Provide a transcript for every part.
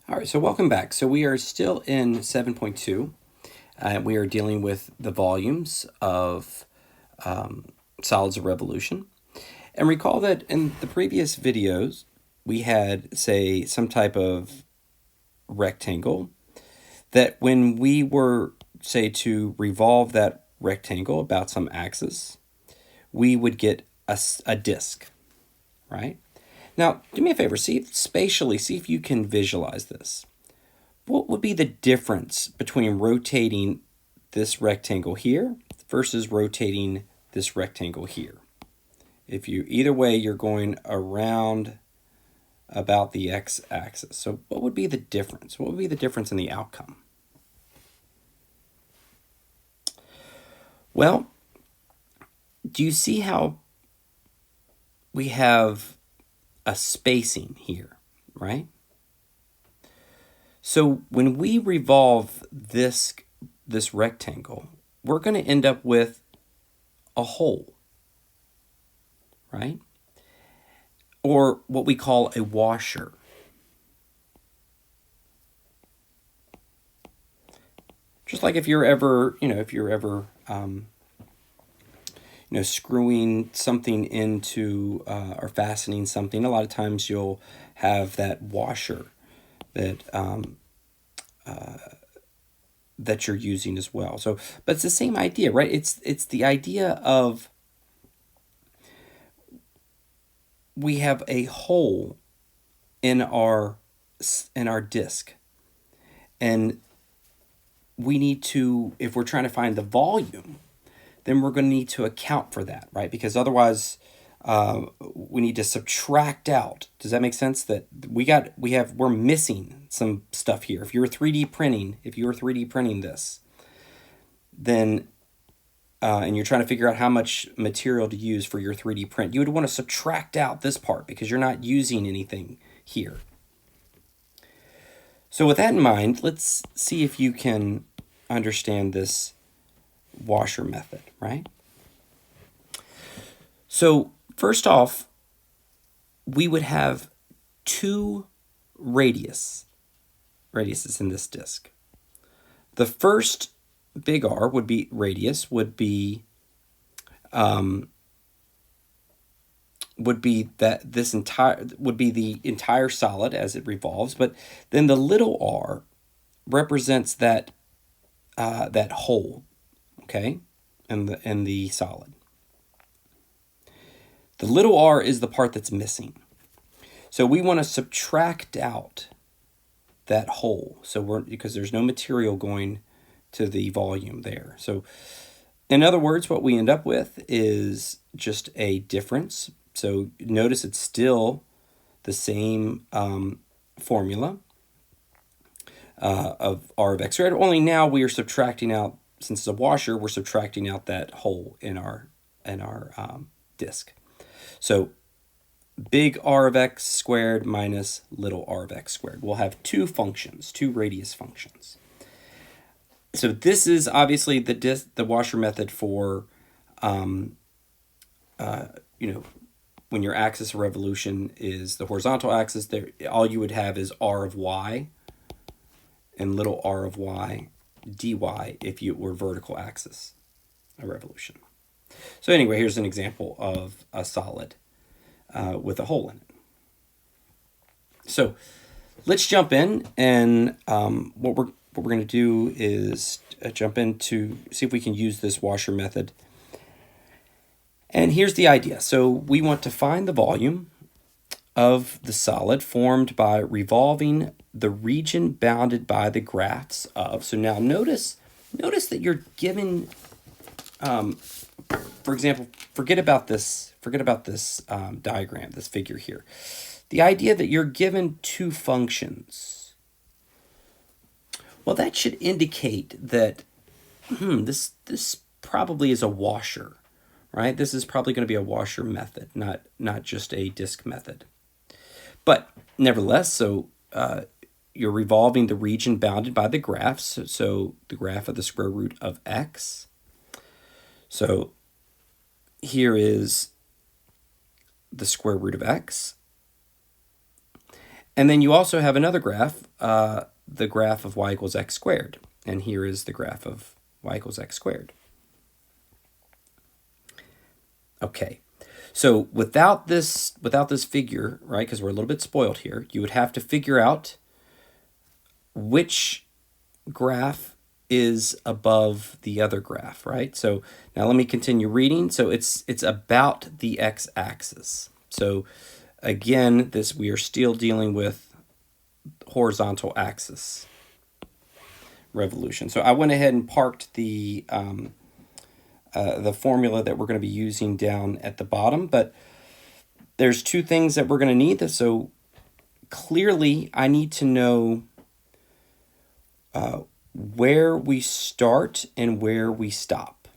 All right, so welcome back. So we are still in 7.2. We are dealing with the volumes of solids of revolution. And recall that in the previous videos, we had, say, some type of rectangle that when we were, say, to revolve that rectangle about some axis, we would get a disk, right? Now, do me a favor, spatially, see if you can visualize this. What would be the difference between rotating this rectangle here versus rotating this rectangle here? If you, either way, you're going around about the x-axis. So what would be the difference? What would be the difference in the outcome? Well, do you see how we have a spacing here, right? So when we revolve this rectangle, we're going to end up with a hole, right? Or what we call a washer. Just like if you're ever, screwing something into or fastening something, a lot of times you'll have that washer that that you're using as well. So, but it's the same idea, right? It's the idea of we have a hole in our disk, and we need to, if we're trying to find the volume, then we're going to need to account for that, right? Because otherwise, we need to subtract out. Does that make sense? That we're missing some stuff here. If you were 3D printing this, then and you're trying to figure out how much material to use for your 3D print, you would want to subtract out this part because you're not using anything here. So with that in mind, let's see if you can understand this washer method, right? So first off, we would have two radiuses in this disk. The first big R would be radius, would be the entire solid as it revolves, but then the little r represents that hole, okay, in the solid. The little r is the part that's missing. So we want to subtract out that hole. So because there's no material going to the volume there. So in other words, what we end up with is just a difference. So notice it's still the same formula of r of x squared, only now we are subtracting out, since it's a washer, we're subtracting out that hole in our disk. So big R of x squared minus little r of x squared. We'll have two radius functions. So this is obviously the washer method for, when your axis of revolution is the horizontal axis, there all you would have is r of y and little r of y dy if you were vertical axis of revolution. So anyway, here's an example of a solid with a hole in it. So let's jump in, and what we're going to do is jump in to see if we can use this washer method. And here's the idea. So we want to find the volume of the solid formed by revolving the region bounded by the graphs of. So now notice that you're given, for example, forget about this diagram, this figure here. The idea that you're given two functions. Well, that should indicate that this probably is a washer, right? This is probably going to be a washer method, not just a disk method. But nevertheless, so you're revolving the region bounded by the graphs. So the graph of the square root of x. So here is the square root of x. And then you also have another graph, the graph of y equals x squared. And here is the graph of y equals x squared. Okay, so without this figure, right, because we're a little bit spoiled here, you would have to figure out which graph is above the other graph, right? So now let me continue reading. So it's about the x-axis. So again, we are still dealing with horizontal axis revolution. So I went ahead and parked the formula that we're going to be using down at the bottom, but there's two things that we're going to need. So clearly I need to know where we start and where we stop,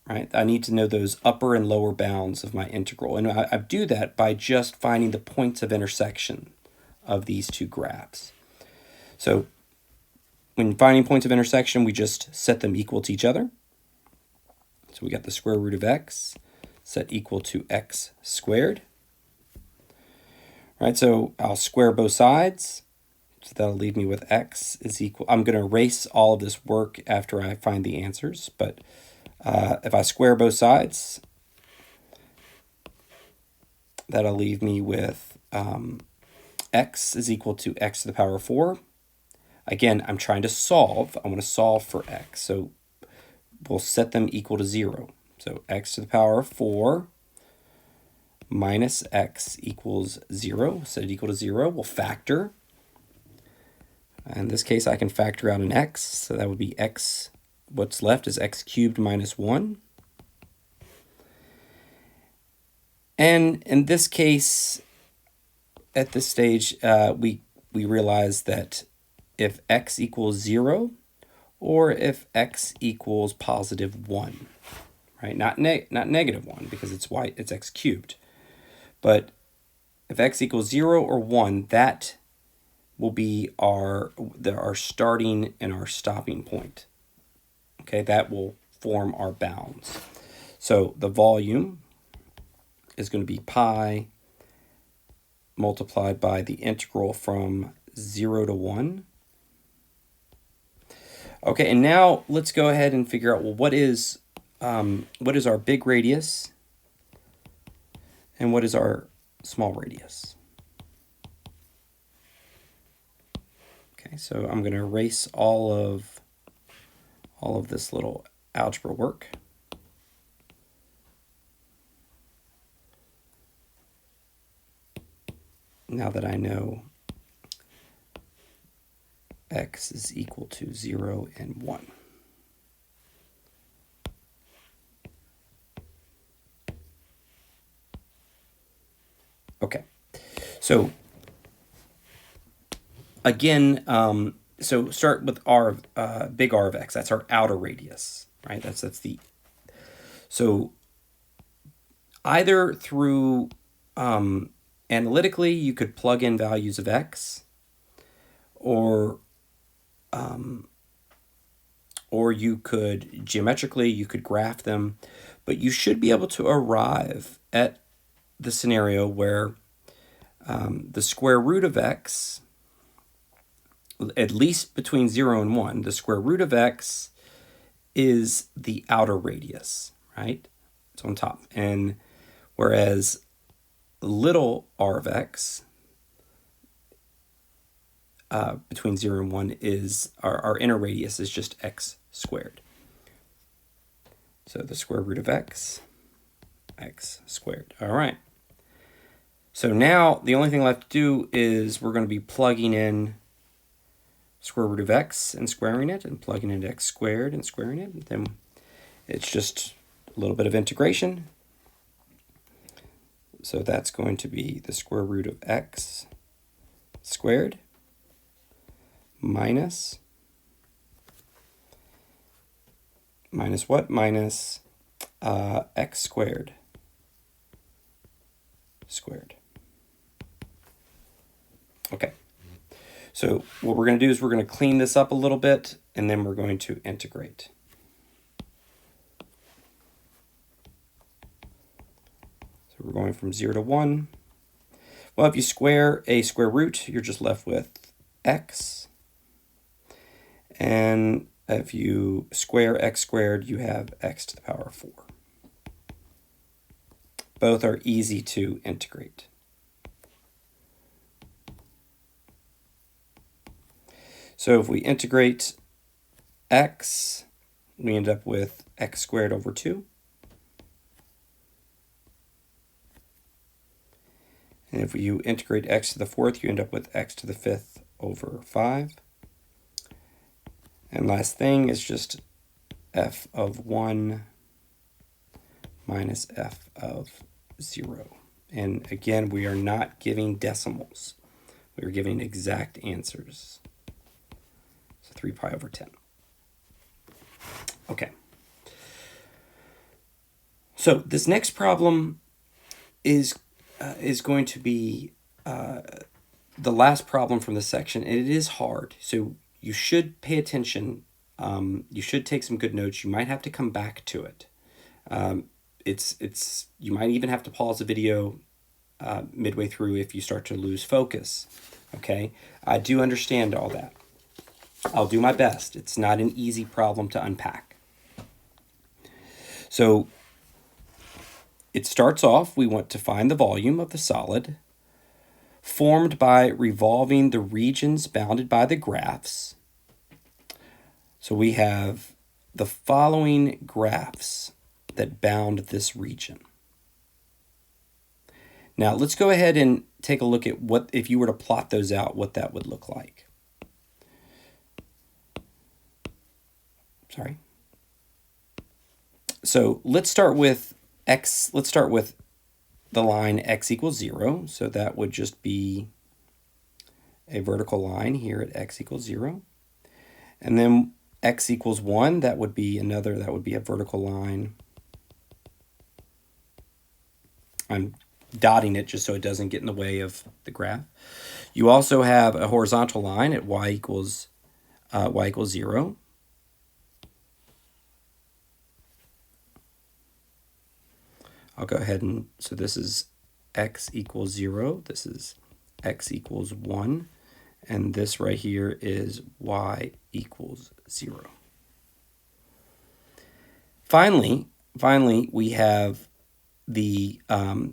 right? I need to know those upper and lower bounds of my integral. And I do that by just finding the points of intersection of these two graphs. So when finding points of intersection, we just set them equal to each other. So we got the square root of x set equal to x squared. All right, so I'll square both sides. So that'll leave me with x is equal. I'm going to erase all of this work after I find the answers. But if I square both sides, that'll leave me with x is equal to x to the power of 4. Again, I'm trying to solve. I want to solve for x. So we'll set them equal to 0. So x to the power of 4 minus x equals 0. Set it equal to 0. We'll factor. In this case, I can factor out an x. So that would be x. What's left is x cubed minus 1. And in this case, at this stage, we realize that if x equals 0 or if x equals positive 1, right? Not negative 1 because it's x cubed. But if x equals 0 or 1, that will be our starting and our stopping point. Okay, that will form our bounds. So the volume is going to be pi multiplied by the integral from 0 to 1. Okay, and now let's go ahead and figure out, well, what is our big radius and what is our small radius? Okay, so I'm going to erase all of this little algebra work. Now that I know x is equal to 0 and 1. Okay, so again, so start with big R of x. That's our outer radius, right? That's the. So either through analytically, you could plug in values of x, or you could geometrically, you could graph them, but you should be able to arrive at the scenario where the square root of x, at least between 0 and 1, the square root of x is the outer radius, right? It's on top. And whereas little r of x, between 0 and 1, is our inner radius is just x squared. So the square root of x squared. All right. So now the only thing left to do is we're going to be plugging in square root of x and squaring it, and plugging into x squared and squaring it. And then it's just a little bit of integration. So that's going to be the square root of x squared minus what? Minus x squared squared. Okay. So what we're going to do is we're going to clean this up a little bit, and then we're going to integrate. So we're going from 0 to 1. Well, if you square a square root, you're just left with x. And if you square x squared, you have x to the power of 4. Both are easy to integrate. So if we integrate x, we end up with x squared over 2. And if you integrate x to the 4th, you end up with x to the 5th over 5. And last thing is just f of 1 minus f of 0. And again, we are not giving decimals. We are giving exact answers. So 3 pi over 10. Okay. So this next problem is going to be the last problem from this section, and it is hard. So you should pay attention. You should take some good notes. You might have to come back to it. You might even have to pause the video midway through if you start to lose focus. Okay, I do understand all that. I'll do my best. It's not an easy problem to unpack. So it starts off, we want to find the volume of the solid formed by revolving the regions bounded by the graphs. So we have the following graphs that bound this region. Now let's go ahead and take a look at what, if you were to plot those out, what that would look like. Sorry. So let's start with x. Let's start with the line x equals 0. So that would just be a vertical line here at x equals 0. And then x equals 1, that would be a vertical line. I'm dotting it just so it doesn't get in the way of the graph. You also have a horizontal line at y equals 0. I'll go ahead and, so this is x equals 0, this is x equals 1, and this right here is y equals 0. Finally, we have the, I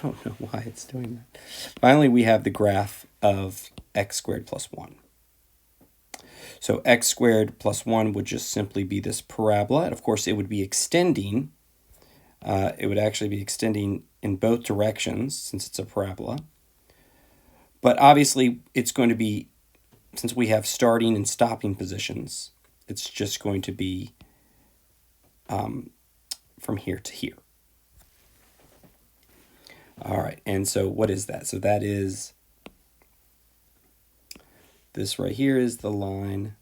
don't know why it's doing that. Finally, we have the graph of x squared plus 1. So x squared plus 1 would just simply be this parabola. And of course, it would be extending. It would actually be extending in both directions since it's a parabola. But obviously, it's going to be, since we have starting and stopping positions, it's just going to be from here to here. All right, and so what is that? So that is, this right here is the line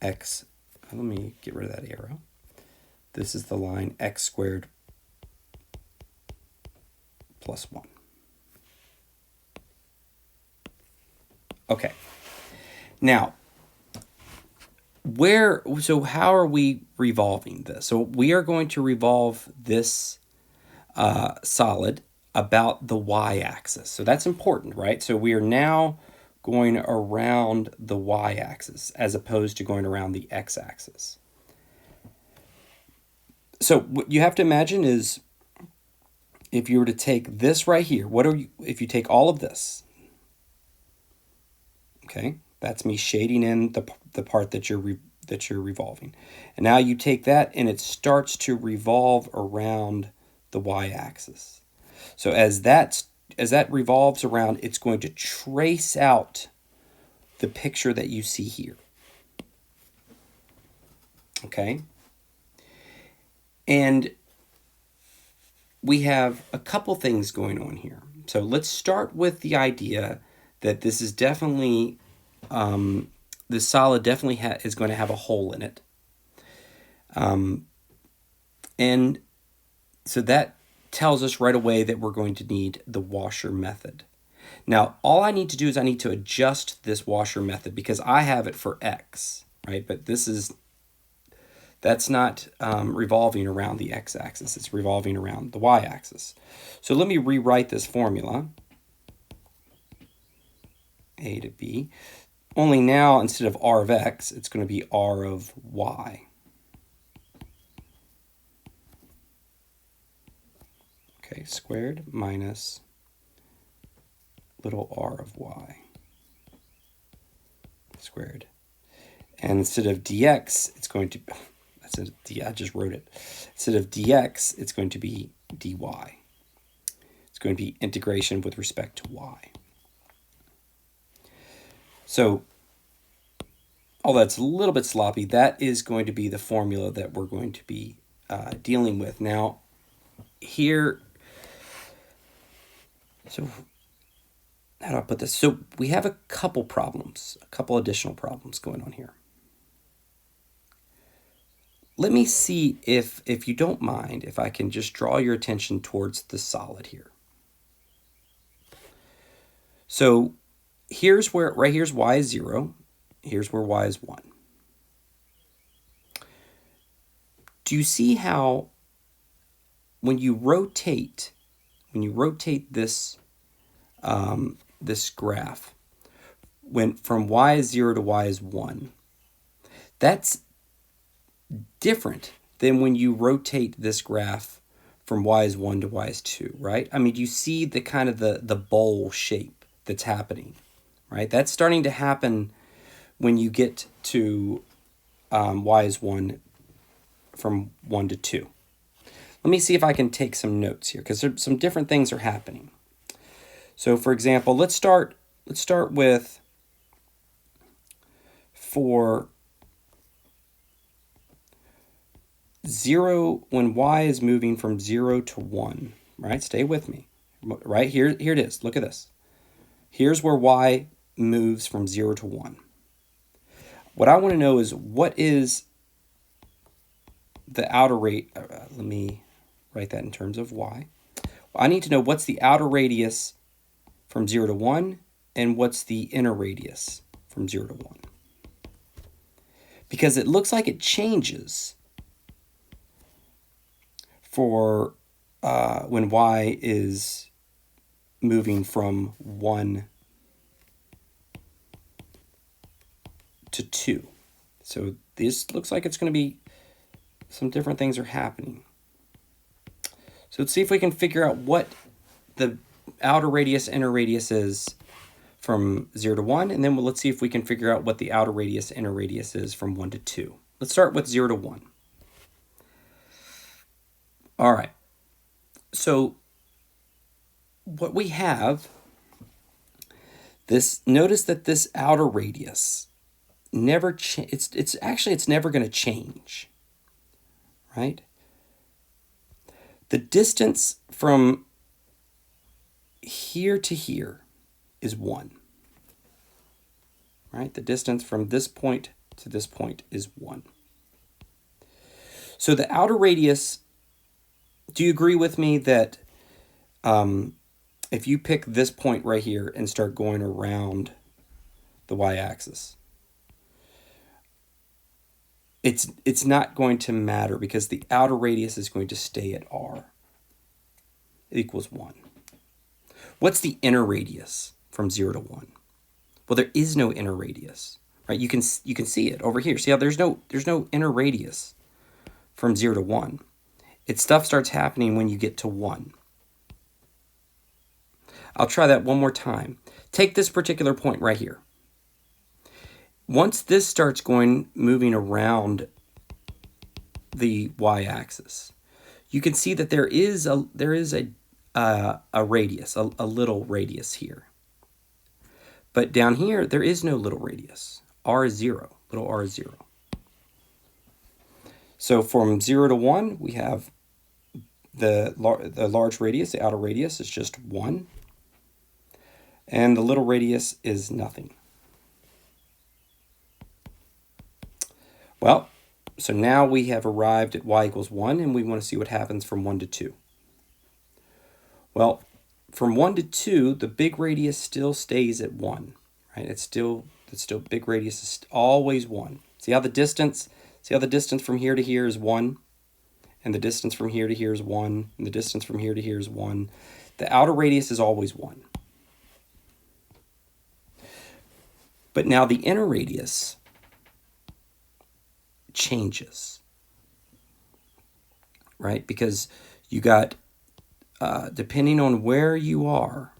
x, let me get rid of that arrow. This is the line x squared plus 1. Okay. Now, so how are we revolving this? So we are going to revolve this solid about the y-axis. So that's important, right? So we are now going around the y-axis as opposed to going around the x-axis. So what you have to imagine is, if you were to take this right here, if you take all of this, okay, that's me shading in the part that you're revolving. And now you take that and it starts to revolve around the y-axis. So as that revolves around, it's going to trace out the picture that you see here. Okay? And we have a couple things going on here. So let's start with the idea that this is definitely, this solid definitely is going to have a hole in it. And so that tells us right away that we're going to need the washer method. Now, all I need to do is I need to adjust this washer method because I have it for x, right? But this is That's not revolving around the x-axis. It's revolving around the y-axis. So let me rewrite this formula. A to B. Only now, instead of r of x, it's going to be r of y. Okay, squared minus little r of y squared. And instead of dx, it's going to, I just wrote it. Instead of dx, it's going to be dy. It's going to be integration with respect to y. So, although that's a little bit sloppy, that is going to be the formula that we're going to be dealing with. Now, here, so how do I put this? So we have a couple problems, a couple additional problems going on here. Let me see if you don't mind, if I can just draw your attention towards the solid here. So here's where, right here's y is 0. Here's where y is 1. Do you see how when you rotate this this graph, when from y is 0 to y is 1, that's different than when you rotate this graph from y is 1 to y is 2, right? I mean, you see the kind of the bowl shape that's happening, right? That's starting to happen when you get to y is 1 from 1 to 2. Let me see if I can take some notes here, because some different things are happening. So, for example, let's start with for 0, when y is moving from 0 to 1, right? Stay with me. Right here it is. Look at this. Here's where y moves from 0 to 1. What I want to know is, what is the outer rate? Let me write that in terms of y. I need to know what's the outer radius from 0 to 1, and what's the inner radius from 0 to 1. Because it looks like it changes for when y is moving from 1 to 2. So this looks like it's going to be some different things are happening. So let's see if we can figure out what the outer radius, inner radius is from 0 to 1, and then let's see if we can figure out what the outer radius, inner radius is from 1 to 2. Let's start with 0 to 1. All right. So what we have, notice that this outer radius never it's never going to change, right? The distance from here to here is 1, right? The distance from this point to this point is 1. So the outer radius, do you agree with me that if you pick this point right here and start going around the y-axis, it's not going to matter, because the outer radius is going to stay at r. It equals 1. What's the inner radius from 0 to 1? Well, there is no inner radius, right? You can see it over here. See how there's no inner radius from 0 to 1. Stuff starts happening when you get to 1. I'll try that one more time. Take this particular point right here. Once this starts moving around the y-axis, you can see that there is a radius, a little radius here. But down here, there is no little radius. R is 0. Little r is 0. So from 0 to 1, we have the large radius, the outer radius, is just 1. And the little radius is nothing. Well, so now we have arrived at y equals 1, and we want to see what happens from 1 to 2. Well, from 1 to 2, the big radius still stays at 1, right? It's still big radius is always 1. See how the distance See how the distance from here to here is 1, and the distance from here to here is 1, and the distance from here to here is 1. The outer radius is always 1. But now the inner radius changes, right? Because you got, depending on where you are,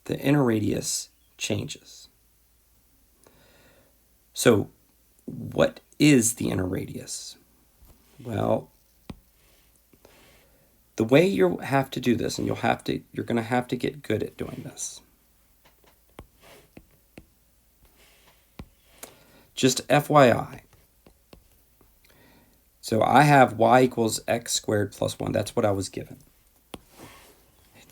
the inner radius changes. So what is the inner radius? Well, the way you have to do this, and you're going to have to get good at doing this. Just FYI. So I have y equals x squared plus 1. That's what I was given.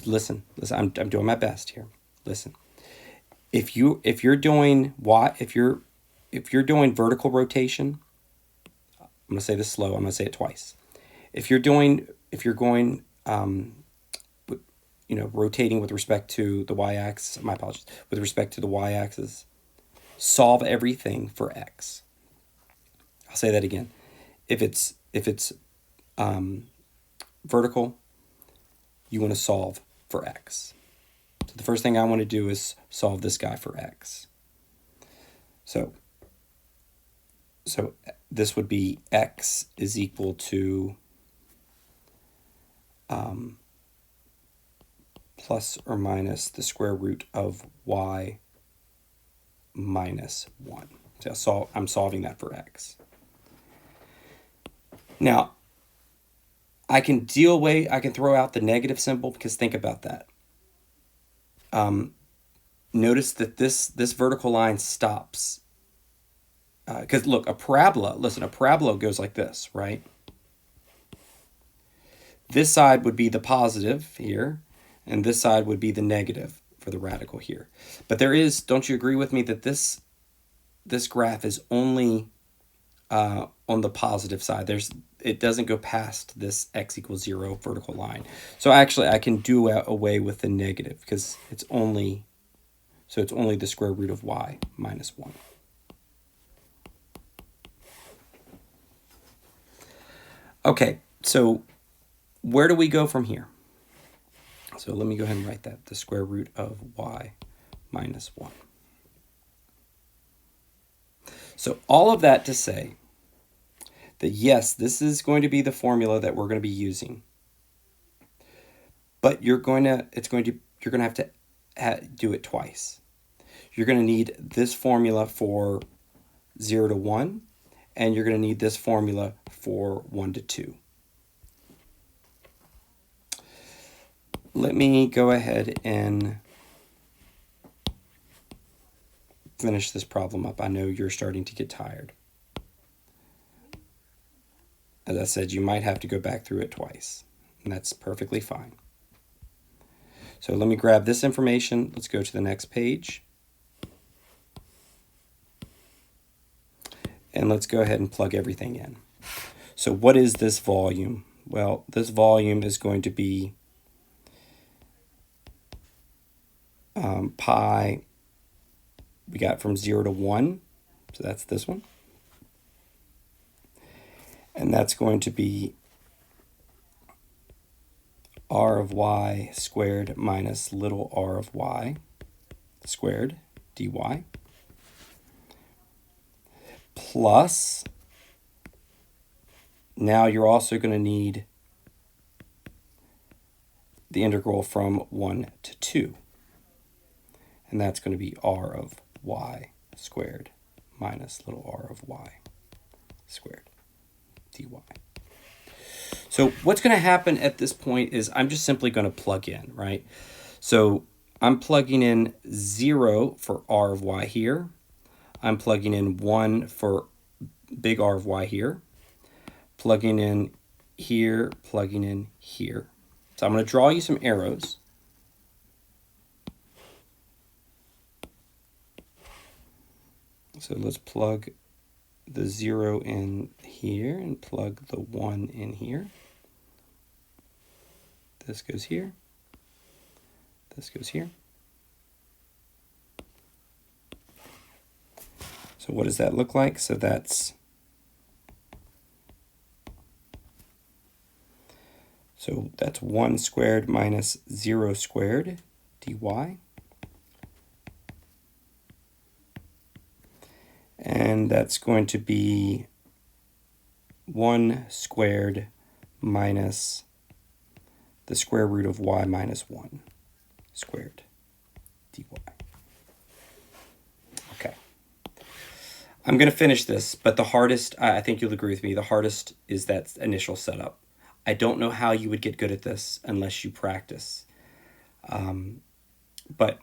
Listen, I'm doing my best here. Listen. If you're doing vertical rotation, I'm going to say this slow. I'm going to say it twice. If you're going rotating with respect to the y-axis, my apologies, with respect to the y-axis, solve everything for x. I'll say that again. If it's vertical, you want to solve for x. So the first thing I want to do is solve this guy for x. So this would be x is equal to plus or minus the square root of y minus 1. So I'm solving that for x. Now, I can throw out the negative symbol, because think about that. Notice that this vertical line stops. Because look, a parabola goes like this, right? This side would be the positive here, and this side would be the negative for the radical here. But don't you agree with me that this graph is only on the positive side? It doesn't go past this x equals 0 vertical line. So actually I can do away with the negative, because it's only the square root of y minus 1. Okay, so where do we go from here? So let me go ahead and write that, the square root of y minus 1. So all of that to say that yes, this is going to be the formula that we're going to be using. But you're going to have to do it twice. You're going to need this formula for 0 to 1, and you're going to need this formula for 1 to 2. Let me go ahead and finish this problem up. I know you're starting to get tired. As I said, you might have to go back through it twice, and that's perfectly fine. So let me grab this information. Let's go to the next page. And let's go ahead and plug everything in. So what is this volume? Well, this volume is going to be pi, we got from 0 to 1, so that's this one. And that's going to be r of y squared minus little r of y squared dy, plus, now you're also going to need the integral from 1 to 2. And that's going to be r of y squared minus little r of y squared dy. So what's going to happen at this point is I'm just simply going to plug in, right? So I'm plugging in 0 for r of y here. I'm plugging in 1 for big R of y here. Plugging in here, plugging in here. So I'm going to draw you some arrows. So let's plug the 0 in here and plug the 1 in here. This goes here. This goes here. So what does that look like? So that's So that's 1 squared minus 0 squared dy. And that's going to be 1 squared minus the square root of y minus 1 squared dy. Okay. I'm going to finish this, but the hardest, I think you'll agree with me, the hardest is that initial setup. I don't know how you would get good at this unless you practice. But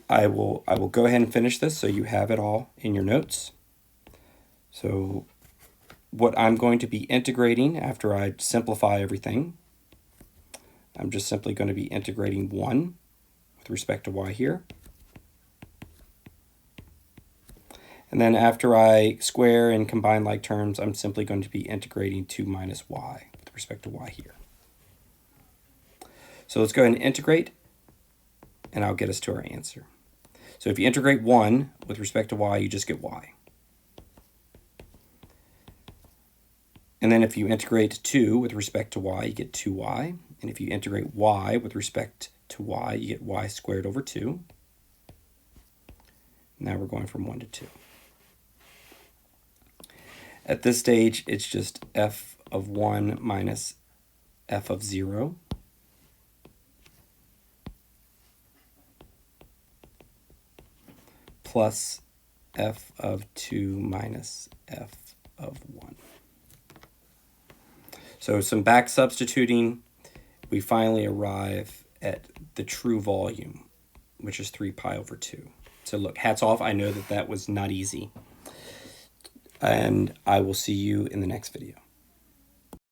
I will go ahead and finish this so you have it all in your notes. So what I'm going to be integrating after I simplify everything, I'm just simply going to be integrating 1 with respect to y here. And then after I square and combine like terms, I'm simply going to be integrating 2 minus y with respect to y here. So let's go ahead and integrate, and I'll get us to our answer. So if you integrate 1 with respect to y, you just get y. And then if you integrate 2 with respect to y, you get 2y. And if you integrate y with respect to y, you get y squared over 2. Now we're going from 1 to 2. At this stage, it's just f of 1 minus f of 0. Plus f of 2 minus f of 1. So some back substituting, we finally arrive at the true volume, which is 3 pi over 2. So look, hats off. I know that was not easy. And I will see you in the next video.